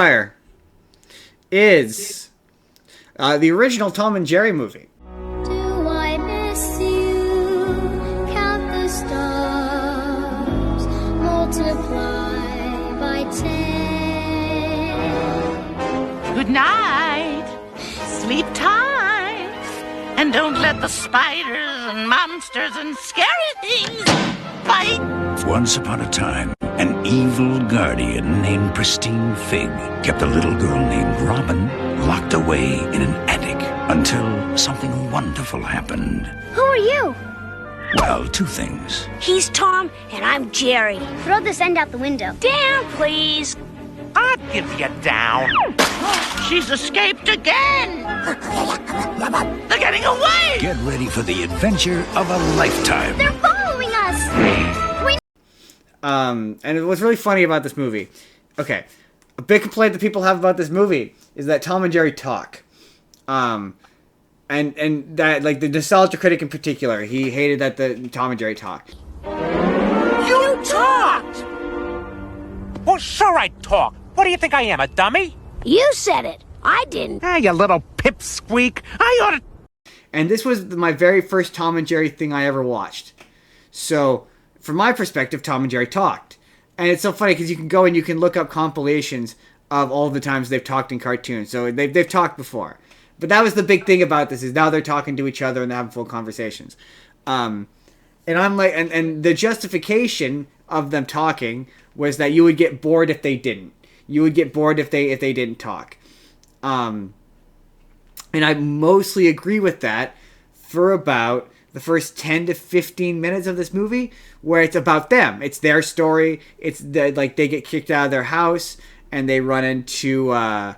Fire is the original Tom and Jerry movie. Do I miss you? Count the stars, multiply by 10. Good night. Sleep tight. And don't let the spiders and monsters and scary things bite. Once upon a time, an evil guardian named Pristine Fig kept a little girl named Robin locked away in an attic until something wonderful happened. Who are you? Well, two things. He's Tom, and I'm Jerry. Throw this end out the window. Down, please. I'll give you down. She's escaped again. They're getting away. Get ready for the adventure of a lifetime. They're following us. And what's really funny about this movie, okay, a big complaint that people have about this movie is that Tom and Jerry talk. And that, like, the nostalgia critic in particular, he hated that the Tom and Jerry talked. You talked! Well, sure I talk. What do you think I am, a dummy? You said it. I didn't. Ah, you little pipsqueak. I ought to... And this was my very first Tom and Jerry thing I ever watched. So, from my perspective, Tom and Jerry talked. And it's so funny because you can go and you can look up compilations of all the times they've talked in cartoons. So they've talked before. But that was the big thing about this, is now they're talking to each other and they're having full conversations. And I'm like, and the justification of them talking was that you would get bored if they didn't. You would get bored if they didn't talk. And I mostly agree with that for about the first 10 to 15 minutes of this movie, where it's about them. It's their story. It's like they get kicked out of their house and they run into a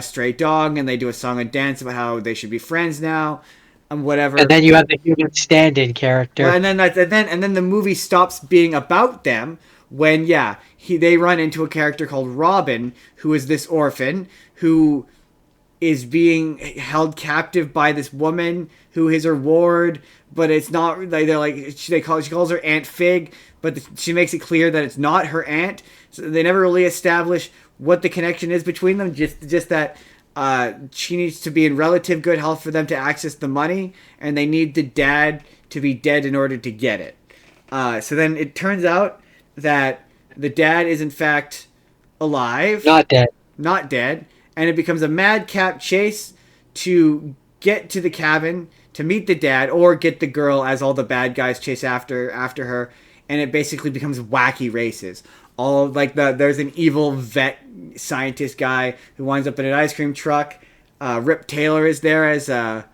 stray dog and they do a song and dance about how they should be friends now and whatever. And then you have the human stand-in character. Well, and then the movie stops being about them when they run into a character called Robin, who is this orphan who is being held captive by this woman who is her ward, but it's not, she calls her Aunt Fig, but she makes it clear that it's not her aunt. So they never really establish what the connection is between them, just that she needs to be in relative good health for them to access the money, and they need the dad to be dead in order to get it. So then it turns out that the dad is in fact alive. Not dead. And it becomes a madcap chase to get to the cabin, to meet the dad, or get the girl as all the bad guys chase after her. And it basically becomes wacky races. There's an evil vet scientist guy who winds up in an ice cream truck. Rip Taylor is there as the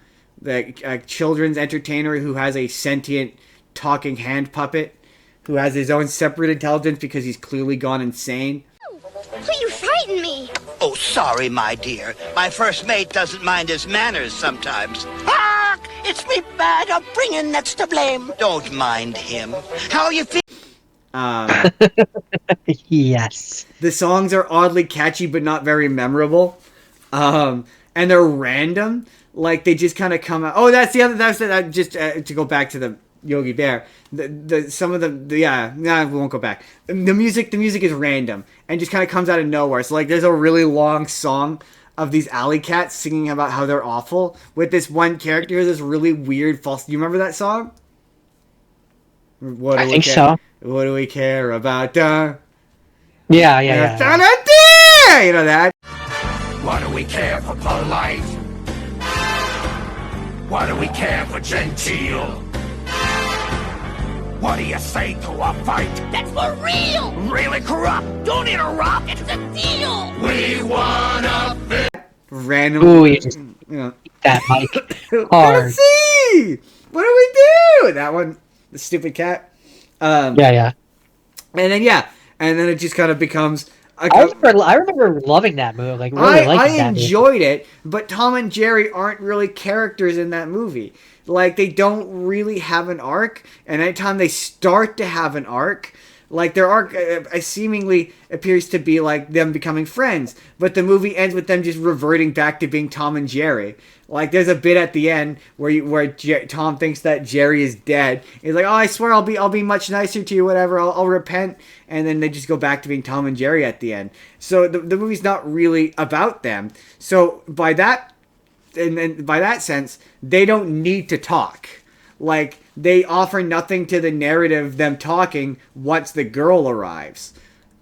children's entertainer who has a sentient talking hand puppet who has his own separate intelligence because he's clearly gone insane. But you frightened me. Oh, sorry, my dear. My first mate doesn't mind his manners sometimes. Hark! It's me bad upbringing that's to blame. Don't mind him. How you feel? Yes. The songs are oddly catchy but not very memorable. And they're random. Like, they just kind of come out. Oh, that's the other... just to go back to the Yogi Bear. We won't go back. The music is random and just kind of comes out of nowhere. So, like, there's a really long song of these alley cats singing about how they're awful with this one character, this really weird false... Do you remember that song? I think so. What do we care about? Yeah. You know that? What do we care for polite? What do we care for genteel? What do you say to a fight? That's for real. Really corrupt? Don't interrupt. It's a deal. We wanna fit. Random. Ooh, you just that mic hard. Let's see. What do we do? That one, the stupid cat. Yeah. And then it just kind of becomes. I remember loving that movie. Like, really liking that movie. Enjoyed it, but Tom and Jerry aren't really characters in that movie. Like, they don't really have an arc, and anytime they start to have an arc, Like their arc seemingly appears to be like them becoming friends, but the movie ends with them just reverting back to being Tom and Jerry. Like there's a bit at the end where Tom thinks that Jerry is dead. He's like, "Oh, I swear I'll be much nicer to you, whatever. I'll repent." And then they just go back to being Tom and Jerry at the end. So the movie's not really about them. So by that sense, they don't need to talk. Like they offer nothing to the narrative, them talking once the girl arrives.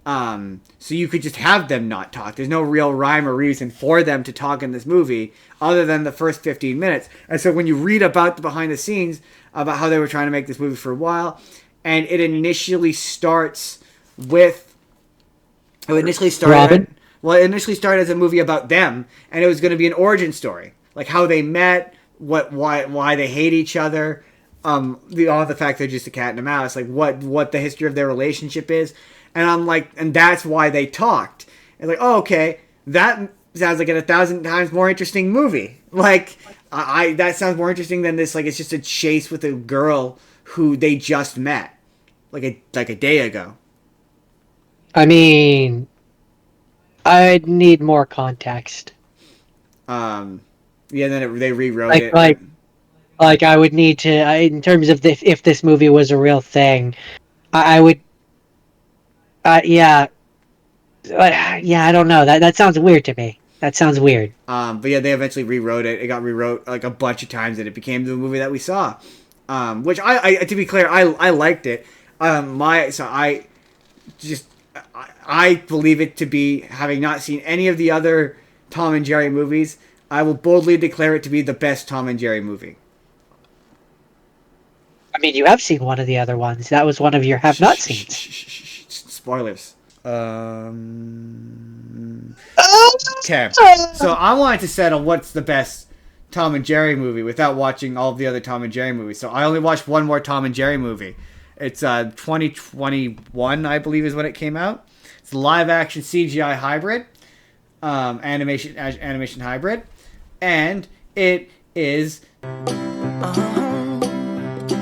So you could just have them not talk. There's no real rhyme or reason for them to talk in this movie other than the first 15 minutes. And so when you read about the behind the scenes about how they were trying to make this movie for a while, and it initially starts with... It initially started as a movie about them, and it was going to be an origin story. Like how they met, why they hate each other, the fact they're just a cat and a mouse, like what the history of their relationship is. And I'm like, and that's why they talked. It's like, oh, okay, that sounds like a 1,000 times more interesting movie. Like, that sounds more interesting than this. Like, it's just a chase with a girl who they just met, like a day ago. I mean, I'd need more context. Yeah. Then they rewrote it. Like I would need to, in terms of if this movie was a real thing, I would. Yeah, I don't know. That sounds weird to me. That sounds weird. But yeah, they eventually rewrote it. It got rewrote like a bunch of times, and it became the movie that we saw. Which I to be clear, I liked it. I believe it to be, having not seen any of the other Tom and Jerry movies, I will boldly declare it to be the best Tom and Jerry movie. I mean, you have seen one of the other ones. That was one of your have-not seen. Spoilers. Okay. So I wanted to settle what's the best Tom and Jerry movie without watching all of the other Tom and Jerry movies. So I only watched one more Tom and Jerry movie. It's 2021, I believe, is when it came out. It's a live-action CGI hybrid, animation hybrid, and it is...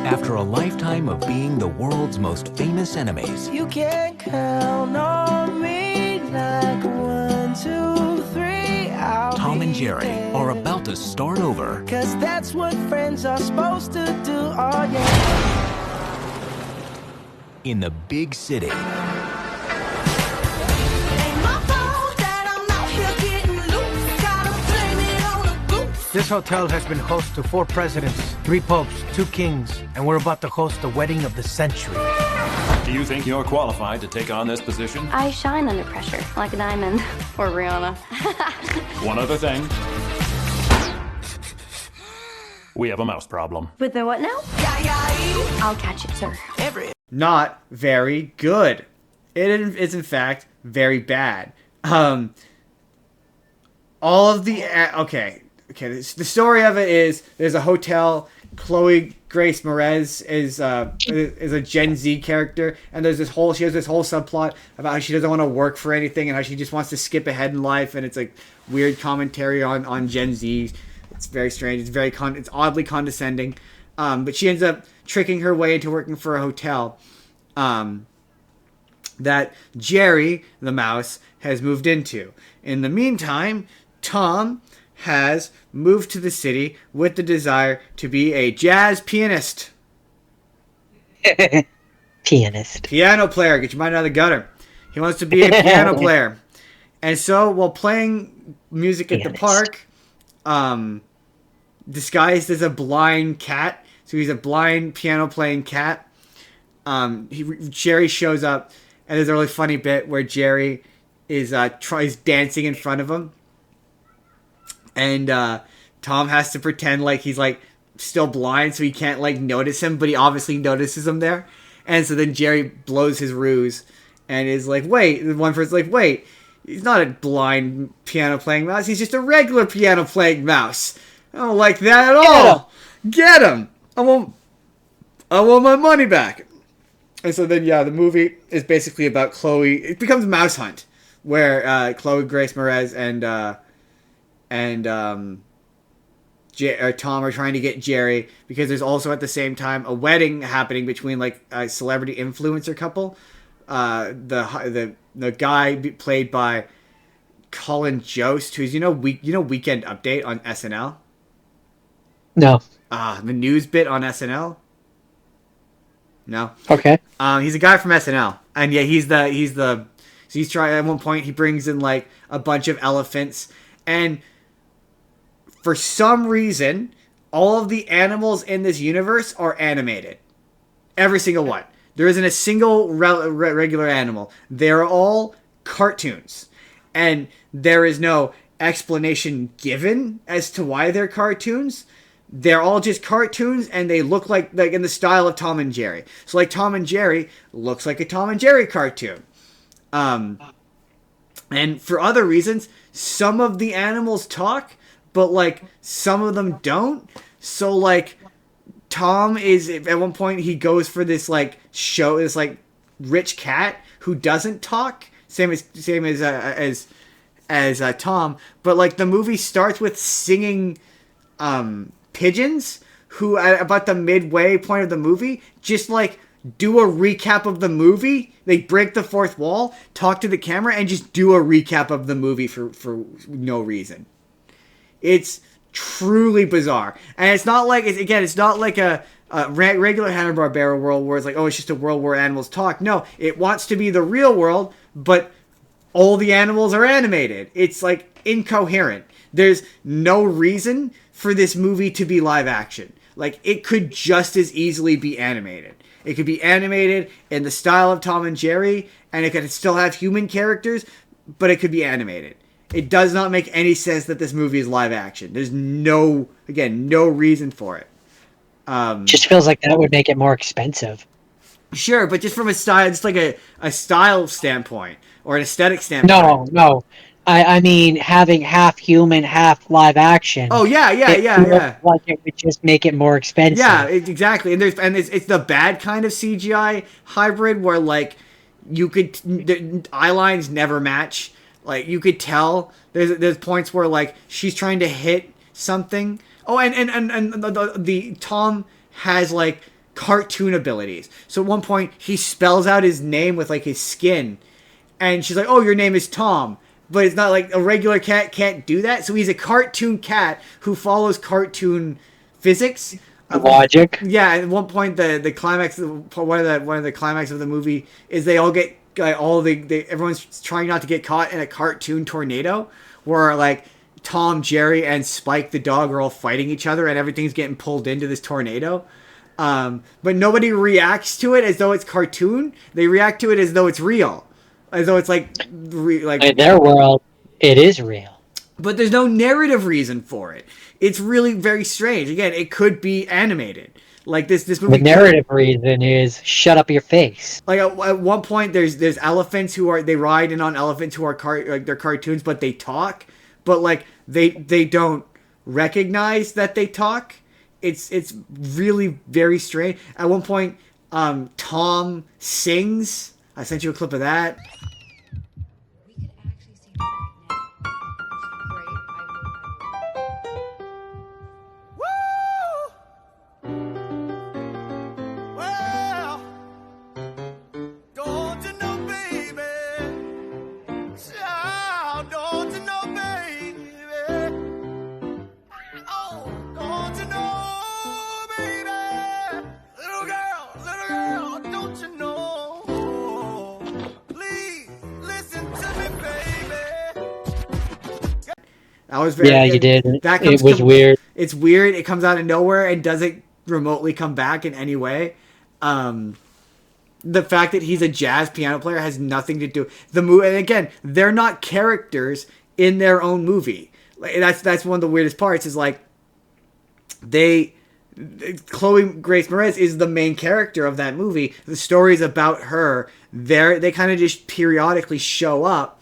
After a lifetime of being the world's most famous enemies, you can count on me like 1, 2, 3. Tom and Jerry are about to start over. 'Cause that's what friends are supposed to do. Oh yeah. In the big city. This hotel has been host to 4 presidents, 3 popes, 2 kings, and we're about to host the wedding of the century. Do you think you're qualified to take on this position? I shine under pressure, like a diamond. Or Rihanna. One other thing. We have a mouse problem. With the what now? I'll catch it, sir. Not very good. It is, in fact, very bad. All of the... Okay, the story of it is there's a hotel. Chloe Grace Moretz is a Gen Z character, and she has this whole subplot about how she doesn't want to work for anything and how she just wants to skip ahead in life, and it's like weird commentary on Gen Z. It's very strange. It's oddly condescending. But she ends up tricking her way into working for a hotel that Jerry, the mouse, has moved into. In the meantime, Tom has moved to the city with the desire to be a jazz pianist. Piano player. Get your mind out of the gutter. He wants to be a piano player. And so, while playing music at the park, disguised as a blind cat, so he's a blind piano-playing cat, Jerry shows up, and there's a really funny bit where Jerry is dancing in front of him, and Tom has to pretend like he's like still blind, so he can't like notice him, but he obviously notices him there. And so then Jerry blows his ruse and is like, "Wait!" The one person's like, "Wait, he's not a blind piano playing mouse. He's just a regular piano playing mouse. I don't like that at all. Get him! I want my money back." And so then, yeah, the movie is basically about Chloe. It becomes Mouse Hunt, where Chloe Grace Moretz and Tom are trying to get Jerry, because there's also at the same time a wedding happening between like a celebrity influencer couple, the guy played by Colin Jost, who's Weekend Update on SNL. No. The news bit on SNL. No. Okay. He's a guy from SNL, and yeah, he's trying at one point. He brings in like a bunch of elephants, and for some reason, all of the animals in this universe are animated. Every single one. There isn't a single regular animal. They're all cartoons, and there is no explanation given as to why they're cartoons. They're all just cartoons, and they look like in the style of Tom and Jerry. So like Tom and Jerry looks like a Tom and Jerry cartoon. And for other reasons, some of the animals talk, but like some of them don't. So like Tom is at one point he goes for this like show, this like rich cat who doesn't talk, same as Tom. But like the movie starts with singing pigeons who at about the midway point of the movie just like do a recap of the movie. They break the fourth wall, talk to the camera, and just do a recap of the movie for no reason. It's truly bizarre, and it's not like it's not like a regular Hanna-Barbera world where it's like, oh, it's just a world where animals talk. No, it wants to be the real world, but all the animals are animated. It's like incoherent. There's no reason for this movie to be live action. Like, it could just as easily be animated. It could be animated in the style of Tom and Jerry, and it could still have human characters, but it could be animated. It does not make any sense that this movie is live action. There's no reason for it. Just feels like that would make it more expensive. Sure, but just from a style, just like a style standpoint or an aesthetic standpoint. No. I mean, having half human, half live action. Oh yeah. Like it would just make it more expensive. Yeah, exactly. And it's the bad kind of CGI hybrid where like the eye lines never match. Like you could tell there's points where like she's trying to hit something. Oh, and the Tom has like cartoon abilities. So at one point he spells out his name with like his skin, and she's like, "Oh, your name is Tom." But it's not like a regular cat can't do that. So he's a cartoon cat who follows cartoon physics. Logic. Yeah, at one point the climax, one of the climax of the movie is they all get everyone's trying not to get caught in a cartoon tornado where like Tom, Jerry, and Spike the dog are all fighting each other and everything's getting pulled into this tornado. But nobody reacts to it as though it's cartoon. They react to it as though it's real. As though it's like in their world, it is real. But there's no narrative reason for it. It's really very strange. Again, it could be animated. Like this movie. The narrative reason is shut up your face. Like at one point, there's elephants they ride in on elephants who are they're cartoons, but they talk. But like they don't recognize that they talk. It's really very strange. At one point, Tom sings. I sent you a clip of that. You did. It was weird. It's weird. It comes out of nowhere and doesn't remotely come back in any way. The fact that he's a jazz piano player has nothing to do the movie. And again, they're not characters in their own movie. Like, that's one of the weirdest parts. Is like Chloe Grace Moretz is the main character of that movie. The story's about her. They kind of just periodically show up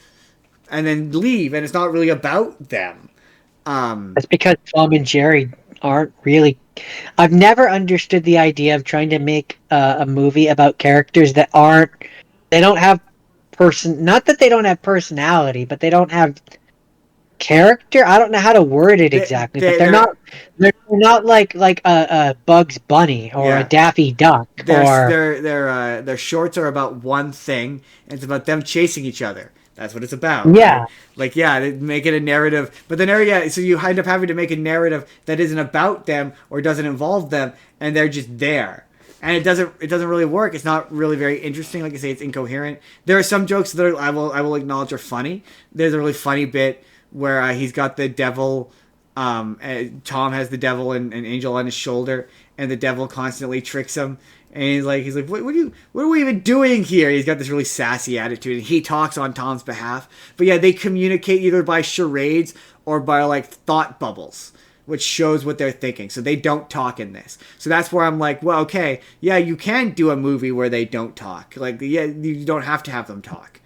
and then leave, and it's not really about them. That's because Tom and Jerry aren't really. I've never understood the idea of trying to make a movie about characters that aren't. They don't have Not that they don't have personality, but they don't have character. I don't know how to word it exactly, but they're not like a Bugs Bunny or a Daffy Duck or Their shorts are about one thing, and it's about them chasing each other. That's what it's about. Yeah. Right? Like, yeah, they make it a narrative. But the narrative, yeah, so you end up having to make a narrative that isn't about them or doesn't involve them, and they're just there. And it doesn't really work. It's not really very interesting. Like I say, it's incoherent. There are some jokes that I will acknowledge are funny. There's a really funny bit where he's got the devil. Tom has the devil and Angel on his shoulder, and the devil constantly tricks him. And he's like, what are we even doing here? He's got this really sassy attitude, and he talks on Tom's behalf. But yeah, they communicate either by charades or by like thought bubbles, which shows what they're thinking. So they don't talk in this. So that's where I'm like, well, okay, yeah, you can do a movie where they don't talk. Like, yeah, you don't have to have them talk.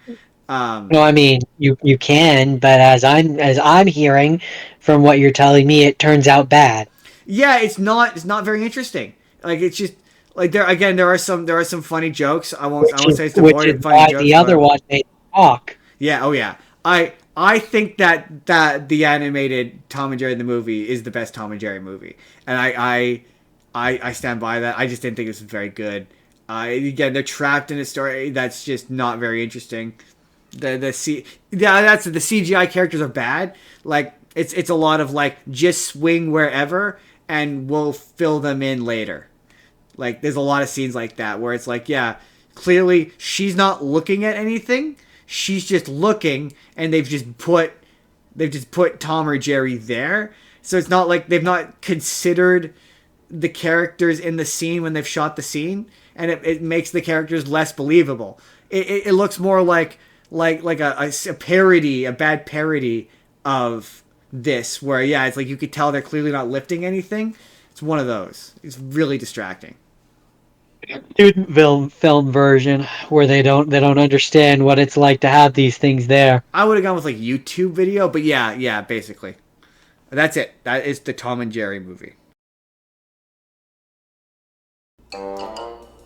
No, I mean you can, but as I'm hearing from what you're telling me, it turns out bad. Yeah, it's not very interesting. Like, it's just like there are some funny jokes. I won't say it's devoid of funny jokes. The other one they talk. Yeah, oh yeah. I think that the animated Tom and Jerry the movie is the best Tom and Jerry movie, and I stand by that. I just didn't think it was very good. Again, they're trapped in a story that's just not very interesting. The CGI characters are bad. Like, it's a lot of like, just swing wherever and we'll fill them in later. Like, there's a lot of scenes like that where it's like, yeah, clearly she's not looking at anything. She's just looking, and they've just put Tom or Jerry there. So it's not like they've not considered the characters in the scene when they've shot the scene, and it makes the characters less believable. It looks more like a parody, a bad parody of this, where yeah, it's like you could tell they're clearly not lifting anything. It's one of those. It's really distracting. Student film version where they don't understand what it's like to have these things there. I would have gone with like YouTube video, but yeah, basically. That's it. That is the Tom and Jerry movie.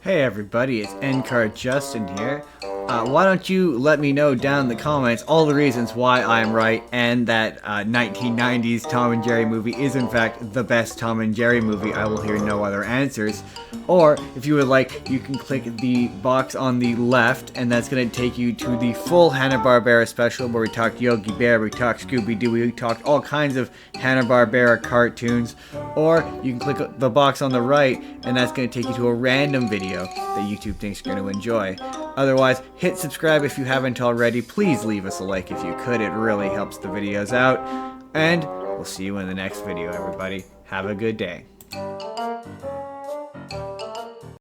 Hey everybody, it's N-Card Justin here. Why don't you let me know down in the comments all the reasons why I'm right and that 1990s Tom and Jerry movie is in fact the best Tom and Jerry movie. I will hear no other answers. Or if you would like, you can click the box on the left, and that's going to take you to the full Hanna-Barbera special where we talked Yogi Bear, we talked Scooby-Doo, we talked all kinds of Hanna-Barbera cartoons. Or you can click the box on the right, and that's going to take you to a random video that YouTube thinks you're going to enjoy. Otherwise, hit subscribe if you haven't already. Please leave us a like if you could. It really helps the videos out. And we'll see you in the next video, everybody. Have a good day.